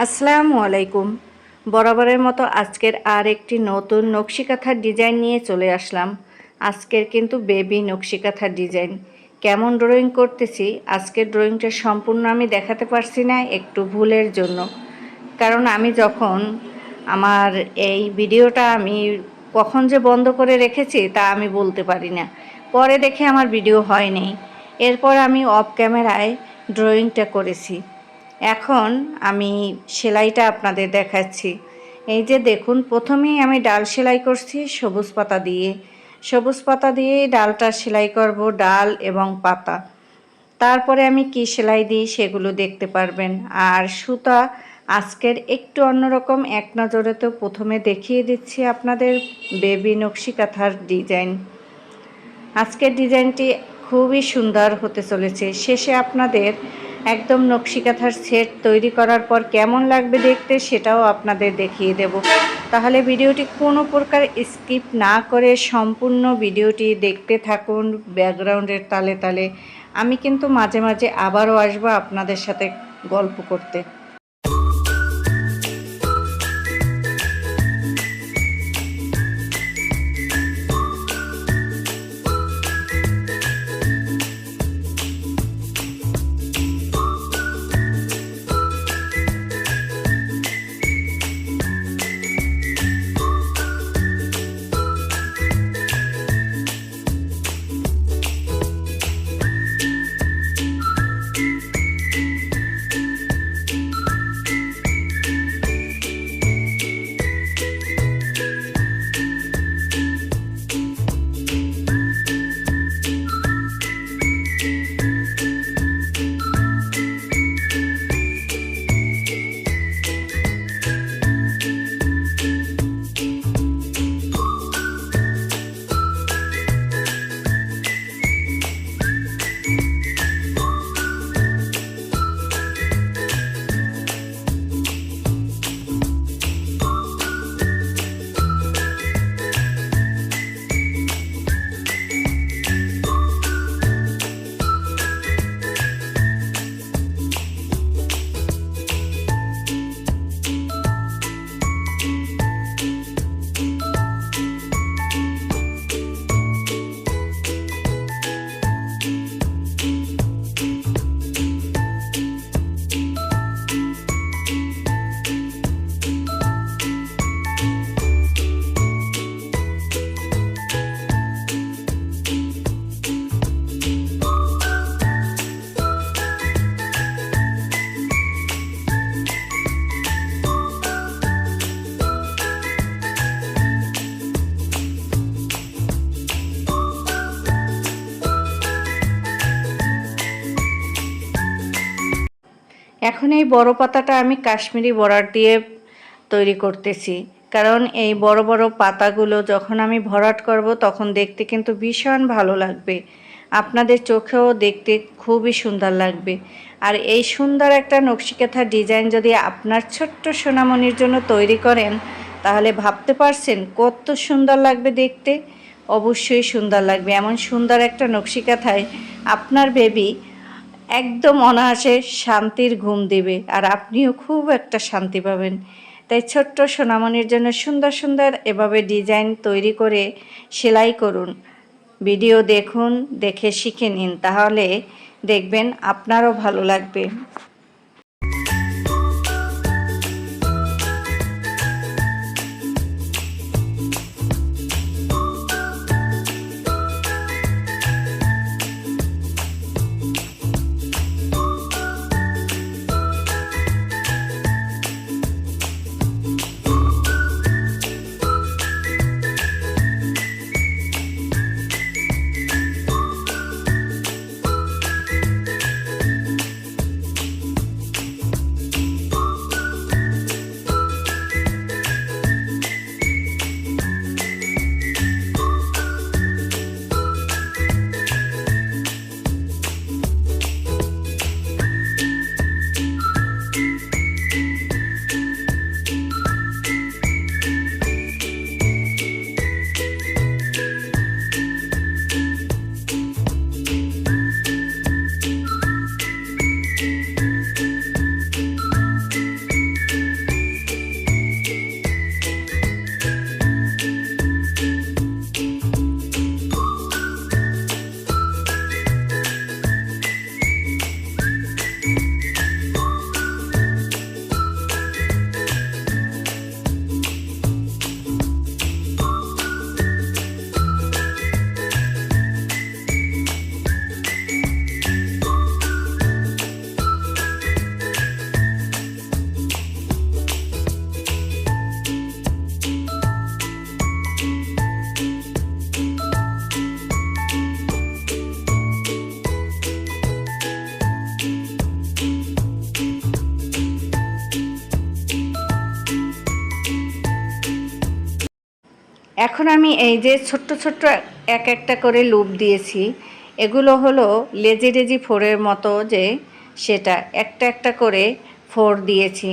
আসসালামু আলাইকুম। বরাবরের মতো আজকের আর একটি নতুন নকশিকাঁথার ডিজাইন নিয়ে চলে আসলাম। আজকের কিন্তু বেবি নকশিকাঁথার ডিজাইন। কেমন ড্রয়িং করতেছি আজকের ড্রয়িংটা সম্পূর্ণ আমি দেখাতে পারছি না, একটু ভুলের জন্য। কারণ আমি যখন আমার এই ভিডিওটা আমি কখন যে বন্ধ করে রেখেছি তা আমি বলতে পারি না। পরে দেখে আমার ভিডিও হয়নি, এরপর আমি অফ ক্যামেরায় ড্রয়িংটা করেছি। এখন আমি সেলাইটা আপনাদের দেখাচ্ছি। এই যে দেখুন, প্রথমেই আমি ডাল সেলাই করছি সবুজ পাতা দিয়ে। সবুজ পাতা দিয়ে ডালটা সেলাই করব, ডাল এবং পাতা। তারপরে আমি কি সেলাই দিই সেগুলো দেখতে পারবেন। আর সুতা আজকের একটু অন্যরকম, এক নজরে তো প্রথমে দেখিয়ে দিচ্ছি আপনাদের বেবি নকশিকাঁথার ডিজাইন। আজকের ডিজাইনটি খুবই সুন্দর হতে চলেছে। শেষে আপনাদের একদম নকশিকাঁথার সেট তৈরি করার পর কেমন লাগবে দেখতে সেটাও আপনাদের দেখিয়ে দেব। তাহলে ভিডিওটি কোনো প্রকার স্কিপ না করে সম্পূর্ণ ভিডিওটি দেখতে থাকুন ব্যাকগ্রাউন্ডের তালে তালে। আমি কিন্তু মাঝে মাঝে আবারও আসবো আপনাদের সাথে গল্প করতে। এখন এই বড় পাতাটা আমি কাশ্মীরি বর্ডার দিয়ে তৈরি করতেছি। কারণ এই বড় বড় পাতাগুলো যখন আমি ভরাট করব তখন দেখতে কিন্তু ভীষণ ভালো লাগবে, আপনাদের চোখেও দেখতে খুবই সুন্দর লাগবে। আর এই সুন্দর একটা নকশিকাঁথার ডিজাইন যদি আপনার ছোট্ট সোনামণির জন্য তৈরি করেন তাহলে ভাবতে পারছেন কত সুন্দর লাগবে দেখতে। অবশ্যই সুন্দর লাগবে। এমন সুন্দর একটা নকশিকাঁথায় আপনার বেবি একদম অনায়াসে শান্তির ঘুম দেবে, আর আপনিও খুব একটা শান্তি পাবেন। তাই ছোট্ট সোনামণির জন্য সুন্দর সুন্দর এভাবে ডিজাইন তৈরি করে সেলাই করুন। ভিডিও দেখুন, দেখে শিখে নিন, তাহলে দেখবেন আপনারও ভালো লাগবে। এখন আমি এই যে ছোট্ট ছোট্ট এক একটা করে লুপ দিয়েছি, এগুলো হলো লেজি লেজি ফোরের মতো, যে সেটা একটা একটা করে ফোর দিয়েছি।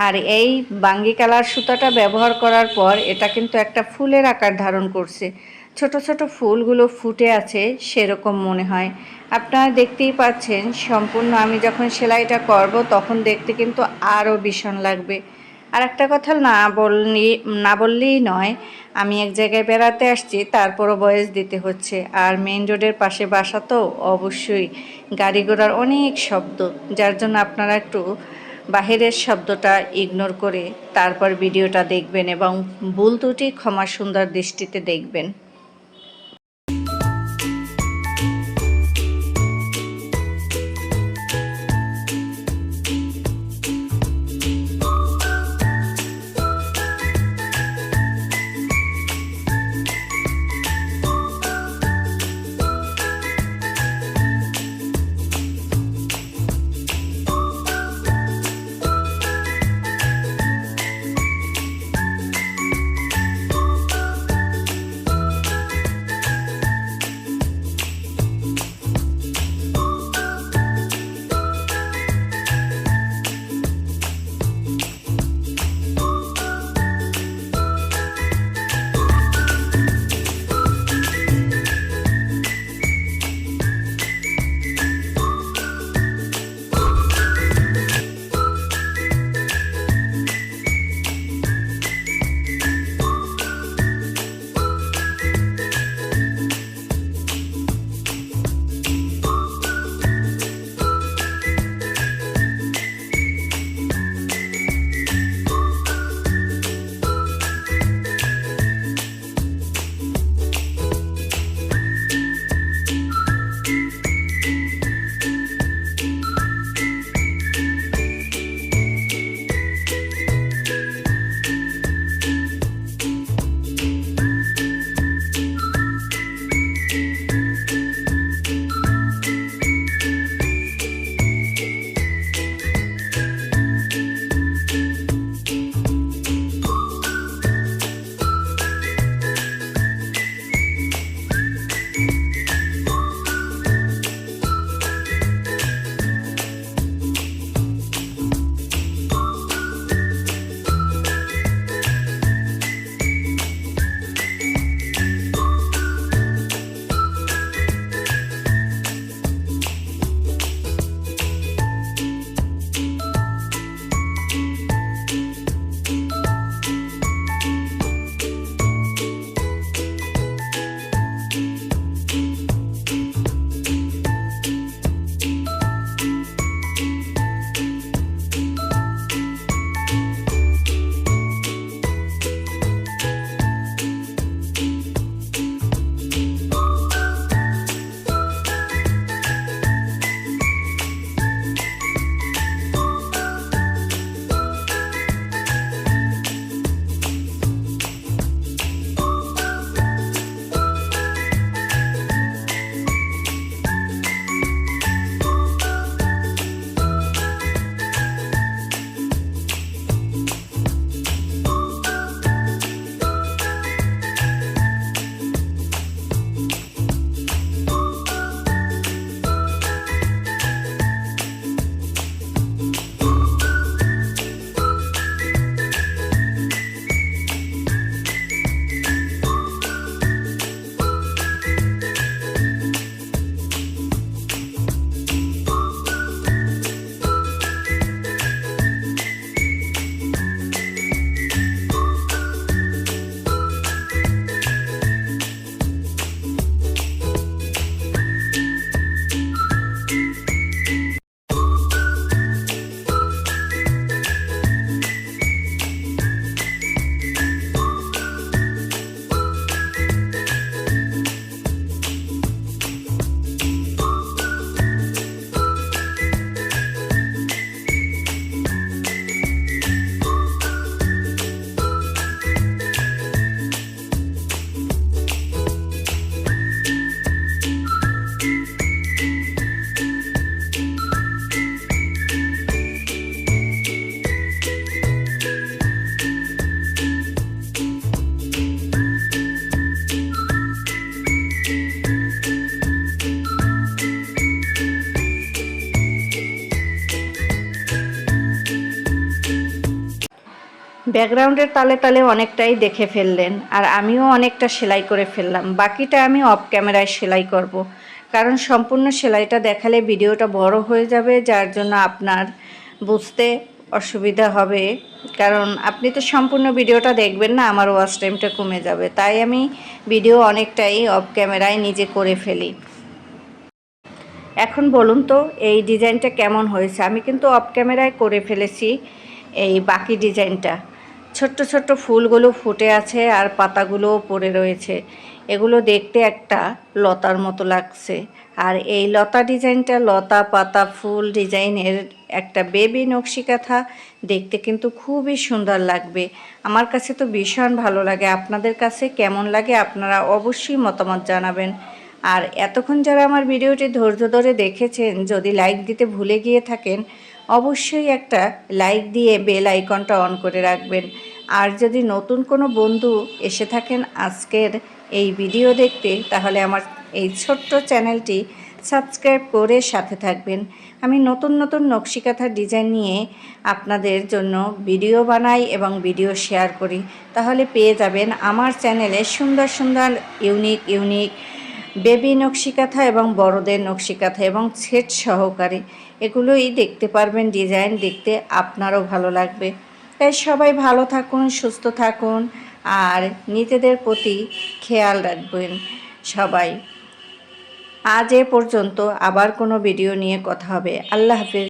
আর এই বাঙ্গি কালার সুতাটা ব্যবহার করার পর এটা কিন্তু একটা ফুলের আকার ধারণ করছে, ছোট ছোট ফুলগুলো ফুটে আছে সেরকম মনে হয়। আপনারা দেখতেই পাচ্ছেন, সম্পূর্ণ আমি যখন সেলাইটা করব তখন দেখতে কিন্তু আরও ভীষণ লাগবে। আর একটা কথা না বললেই নয়, আমি এক জায়গায় বেড়াতে আসছি, তারপরও ভয়েস দিতে হচ্ছে। আর মেইন রোডের পাশে বাসা তো অবশ্যই গাড়ি ঘোড়ার অনেক শব্দ, যার জন্য আপনারা একটু বাহিরের শব্দটা ইগনোর করে তারপর ভিডিওটা দেখবেন এবং ভুল ত্রুটি ক্ষমা সুন্দর দৃষ্টিতে দেখবেন। ব্যাকগ্রাউন্ডের তালে তালে অনেকটাই দেখে ফেললেন, আর আমিও অনেকটা সেলাই করে ফেললাম। বাকিটা আমি অফ ক্যামেরায় সেলাই করব, কারণ সম্পূর্ণ সেলাইটা দেখালে ভিডিওটা বড় হয়ে যাবে, যার জন্য আপনার বুঝতে অসুবিধা হবে। কারণ আপনি তো সম্পূর্ণ ভিডিওটা দেখবেন না, আমার ওয়াচ টাইমটা কমে যাবে। তাই আমি ভিডিও অনেকটাই অফ ক্যামেরায় নিজে করে ফেলি। এখন বলুন তো এই ডিজাইনটা কেমন হয়েছে? আমি কিন্তু অফ ক্যামেরায় করে ফেলেছি এই বাকি ডিজাইনটা। ছোট্ট ছোট্ট ফুলগুলো ফুটে আছে আর পাতাগুলোও পড়ে রয়েছে। এগুলো দেখতে একটা লতার মতো লাগছে। আর এই লতা ডিজাইনটা, লতা পাতা ফুল ডিজাইনের একটা বেবি নকশি কাঁথা দেখতে কিন্তু খুবই সুন্দর লাগবে। আমার কাছে তো ভীষণ ভালো লাগে। আপনাদের কাছে কেমন লাগে আপনারা অবশ্যই মতামত জানাবেন। আর এতক্ষণ যারা আমার ভিডিওটি ধৈর্য ধরে দেখেছেন, যদি লাইক দিতে ভুলে গিয়ে থাকেন অবশ্যই একটা লাইক দিয়ে বেল আইকনটা অন করে রাখবেন। আর যদি নতুন কোনো বন্ধু এসে থাকেন আজকের এই ভিডিও দেখতে, তাহলে আমার এই ছোট্ট চ্যানেলটি সাবস্ক্রাইব করে সাথে থাকবেন। আমি নতুন নতুন নকশি কাঁথার ডিজাইন নিয়ে আপনাদের জন্য ভিডিও বানাই এবং ভিডিও শেয়ার করি। তাহলে পেয়ে যাবেন আমার চ্যানেলে সুন্দর সুন্দর ইউনিক বেবি নকশি কাঁথা এবং বড়দের নকশি কাঁথা এবং সেট সহকারে এগুলোই দেখতে পারবেন। ডিজাইন দেখতে আপনারও ভালো লাগবে। তাই সবাই ভালো থাকুন, সুস্থ থাকুন আর নিজেদের প্রতি খেয়াল রাখবেন সবাই। আজ এ পর্যন্ত, আবার কোনো ভিডিও নিয়ে কথা হবে। আল্লাহ হাফেজ।